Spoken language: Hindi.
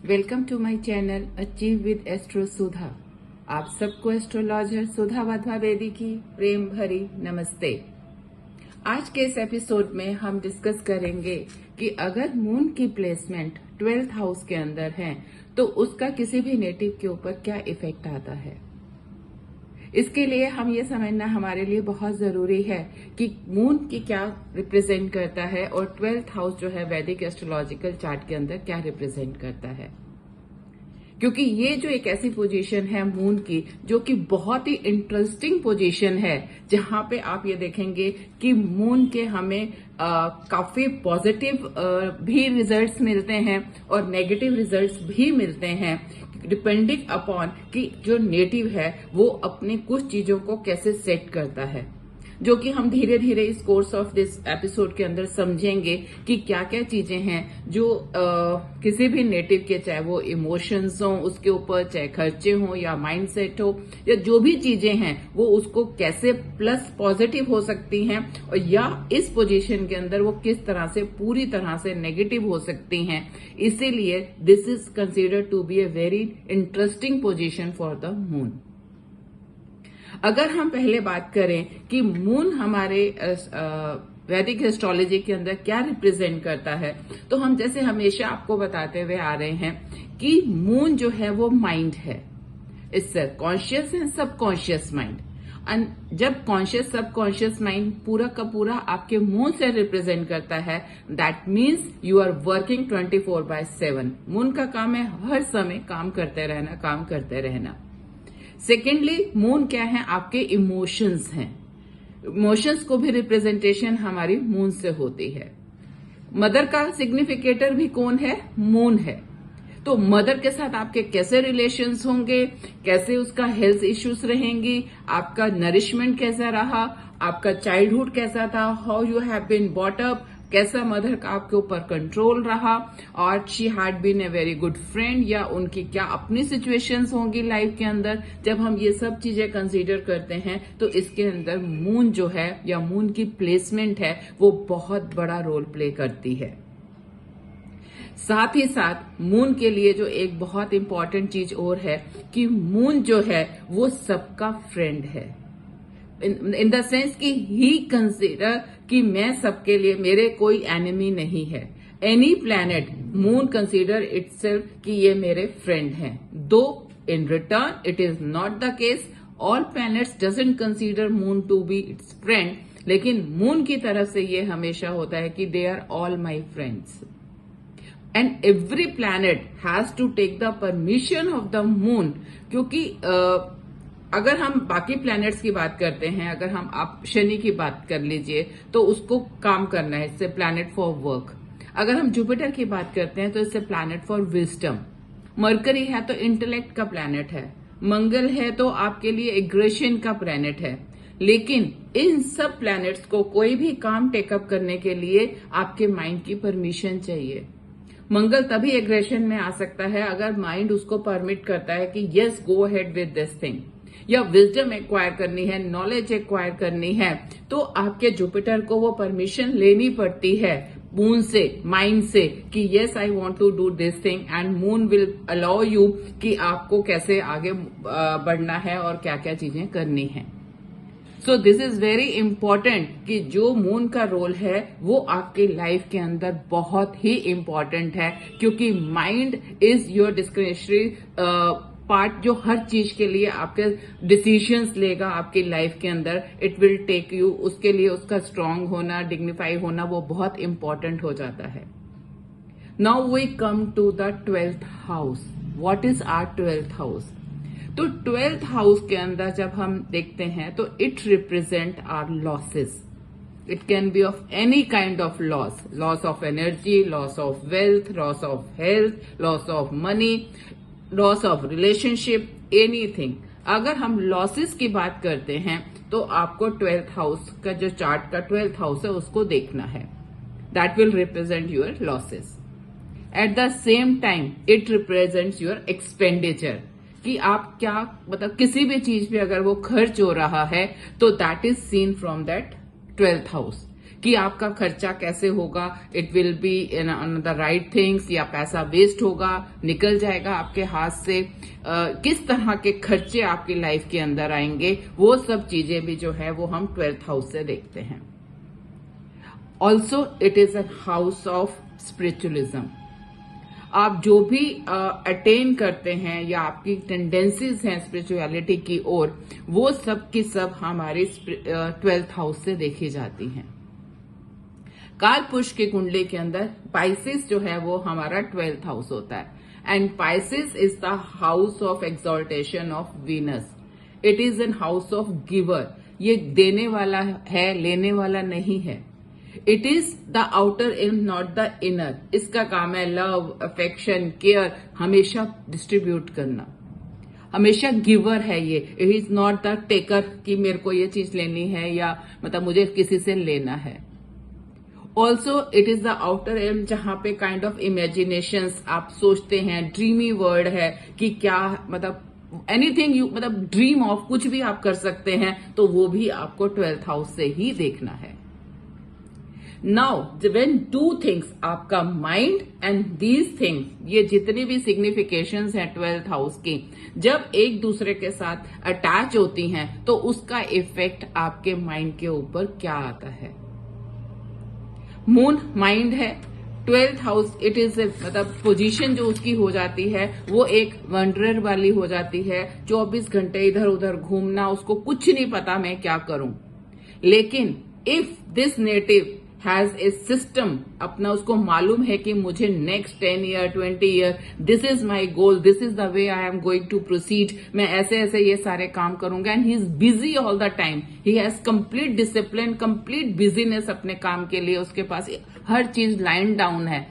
Welcome to my channel achieve with astro Sudha. आप सबको एस्ट्रोलॉजर सुधा वाधवा बेदी की प्रेम भरी नमस्ते। आज के इस एपिसोड में हम डिस्कस करेंगे कि अगर मून की प्लेसमेंट 12th हाउस के अंदर है तो उसका किसी भी नेटिव के ऊपर क्या इफेक्ट आता है। इसके लिए हम ये समझना हमारे लिए बहुत जरूरी है कि मून की क्या रिप्रेजेंट करता है और 12th हाउस जो है वैदिक एस्ट्रोलॉजिकल चार्ट के अंदर क्या रिप्रेजेंट करता है, क्योंकि ये जो एक ऐसी पोजीशन है मून की जो कि बहुत ही इंटरेस्टिंग पोजीशन है, जहां पे आप ये देखेंगे कि मून के हमें काफी पॉजिटिव भी रिजल्ट्स मिलते हैं और नेगेटिव रिजल्ट्स भी मिलते हैं, डिपेंडिंग अपॉन कि जो नेटिव है वो अपनी कुछ चीजों को कैसे सेट करता है, जो कि हम धीरे धीरे इस कोर्स ऑफ दिस एपिसोड के अंदर समझेंगे कि क्या क्या चीजें हैं जो किसी भी नेटिव के, चाहे वो इमोशंस हो उसके ऊपर, चाहे खर्चे हो या माइंडसेट हो, या जो भी चीजें हैं वो उसको कैसे प्लस पॉजिटिव हो सकती हैं और या इस पोजीशन के अंदर वो किस तरह से पूरी तरह से नेगेटिव हो सकती हैं। इसीलिए this is considered to be a very interesting position for the moon. अगर हम पहले बात करें कि मून हमारे वैदिक एस्ट्रोलॉजी के अंदर क्या रिप्रेजेंट करता है, तो हम जैसे हमेशा आपको बताते हुए आ रहे हैं कि मून जो है वो माइंड है। इससे कॉन्शियस एंड सबकॉन्शियस माइंड, जब कॉन्शियस सबकॉन्शियस माइंड पूरा का पूरा आपके मून से रिप्रेजेंट करता है, that means you are working 24/7। Moon का काम है हर समय काम करते रहना। सेकेंडली, मून क्या है? आपके इमोशंस हैं। इमोशंस को भी रिप्रेजेंटेशन हमारी मून से होती है। मदर का सिग्निफिकेटर भी कौन है? मून है। तो मदर के साथ आपके कैसे रिलेशंस होंगे, कैसे उसका हेल्थ इश्यूज रहेंगी, आपका नरिशमेंट कैसा रहा, आपका चाइल्डहुड कैसा था, how you have been bought up, कैसा मदर का आपके ऊपर कंट्रोल रहा, और she had been a very good friend, या उनकी क्या अपनी सिचुएशंस होंगी लाइफ के अंदर। जब हम ये सब चीजें कंसीडर करते हैं तो इसके अंदर मून जो है या मून की प्लेसमेंट है वो बहुत बड़ा रोल प्ले करती है। साथ ही साथ मून के लिए जो एक बहुत इंपॉर्टेंट चीज और है कि मून जो है वो सबका फ्रेंड है, इन द सेंस कि ही कंसिडर कि मैं सबके लिए, मेरे कोई एनिमी नहीं है। Any planet moon consider itself कि ये मेरे फ्रेंड हैं, though in return it is not the case. All planets doesn't consider moon to be its friend, लेकिन मून की तरफ से ये हमेशा होता है कि they are all my friends. And every planet has to take the permission of the moon, क्योंकि अगर हम बाकी प्लैनेट्स की बात करते हैं, अगर हम आप शनि की बात कर लीजिए तो उसको काम करना है, इससे प्लैनेट फॉर वर्क। अगर हम जुपिटर की बात करते हैं तो इससे प्लैनेट फॉर विजडम। मरकरी है तो इंटेलेक्ट का प्लैनेट है, मंगल है तो आपके लिए एग्रेशन का प्लैनेट है। लेकिन इन सब प्लैनेट्स को कोई भी काम टेकअप करने के लिए आपके माइंड की परमिशन चाहिए। मंगल तभी एग्रेशन में आ सकता है अगर माइंड उसको परमिट करता है कि yes go ahead with this thing, या विजडम एक्वायर करनी है, नॉलेज एक्वायर करनी है, तो आपके जुपिटर को वो परमिशन लेनी पड़ती है मून से, माइंड से, कि yes I want to do this thing, and moon will allow you कि आपको कैसे आगे बढ़ना है और क्या क्या चीजें करनी है। So this is very important कि जो मून का रोल है वो आपकी लाइफ के अंदर बहुत ही इंपॉर्टेंट है, क्योंकि mind is your discretionary part, जो हर चीज के लिए आपके डिसीजंस लेगा आपकी लाइफ के अंदर। इट विल टेक यू, उसके लिए उसका स्ट्रांग होना, डिग्निफाई होना वो बहुत इंपॉर्टेंट हो जाता है। Now we come to the 12th house. What is our 12th house? तो 12th हाउस के अंदर जब हम देखते हैं तो it represent our losses. It can be of any kind of loss, loss of energy, loss of wealth, loss of health, loss of money, loss of relationship, anything. अगर हम लॉसेस की बात करते हैं तो आपको 12th हाउस का जो चार्ट का 12th हाउस है उसको देखना है। That will represent your losses. At the same time it represents your expenditure, कि आप क्या, मतलब किसी भी चीज पे अगर वो खर्च हो रहा है तो that is seen from that 12th house, कि आपका खर्चा कैसे होगा, it will be in the right things, या पैसा वेस्ट होगा, निकल जाएगा आपके हाथ से, किस तरह के खर्चे आपकी लाइफ के अंदर आएंगे, वो सब चीजें भी जो है वो हम 12th हाउस से देखते हैं। Also it is a house of spiritualism. आप जो भी अटेन करते हैं या आपकी टेंडेंसीज हैं स्पिरिचुअलिटी की ओर, वो सब की सब हमारे 12th हाउस से देखी जाती हैं। कालपुरुष की कुंडली के अंदर पाइसेस जो है वो हमारा 12th हाउस होता है, and Pisces is the house of exaltation of Venus. It is an house of giver. ये देने वाला है, लेने वाला नहीं है। It is the outer and not the inner. इसका काम है लव, अफेक्शन, केयर, हमेशा डिस्ट्रीब्यूट करना, हमेशा गिवर है ये। It is not the taker कि मेरे को ये चीज लेनी है या मतलब मुझे किसी से लेना है। Also it is the outer and जहां पे काइंड ऑफ इमेजिनेशंस आप सोचते हैं, ड्रीमी वर्ड है कि क्या मतलब एनीथिंग यू मतलब ड्रीम ऑफ कुछ भी आप कर सकते हैं, तो वो भी आपको 12th हाउस से ही देखना है। नाउ व्हेन टू थिंग्स, आपका माइंड एंड दीज थिंग्स, ये जितनी भी सिग्निफिकेशंस हैं 12th हाउस की, जब एक दूसरे के साथ अटैच होती हैं तो उसका इफेक्ट आपके माइंड के ऊपर क्या आता है। मून माइंड है, 12th हाउस इट इज मतलब पोजीशन जो उसकी हो जाती है वो एक वंडरर वाली हो जाती है। 24 घंटे इधर उधर घूमना, उसको कुछ नहीं पता मैं क्या करूं। लेकिन if this native has a system, अपना उसको मालूम है कि मुझे next 10 year 20 year this is my goal, this is the way I am going to proceed, मैं ऐसे ऐसे ये सारे काम करूंगा, and he is busy all the time, he has complete discipline, complete business अपने काम के लिए, उसके पास हर चीज लाइन डाउन है।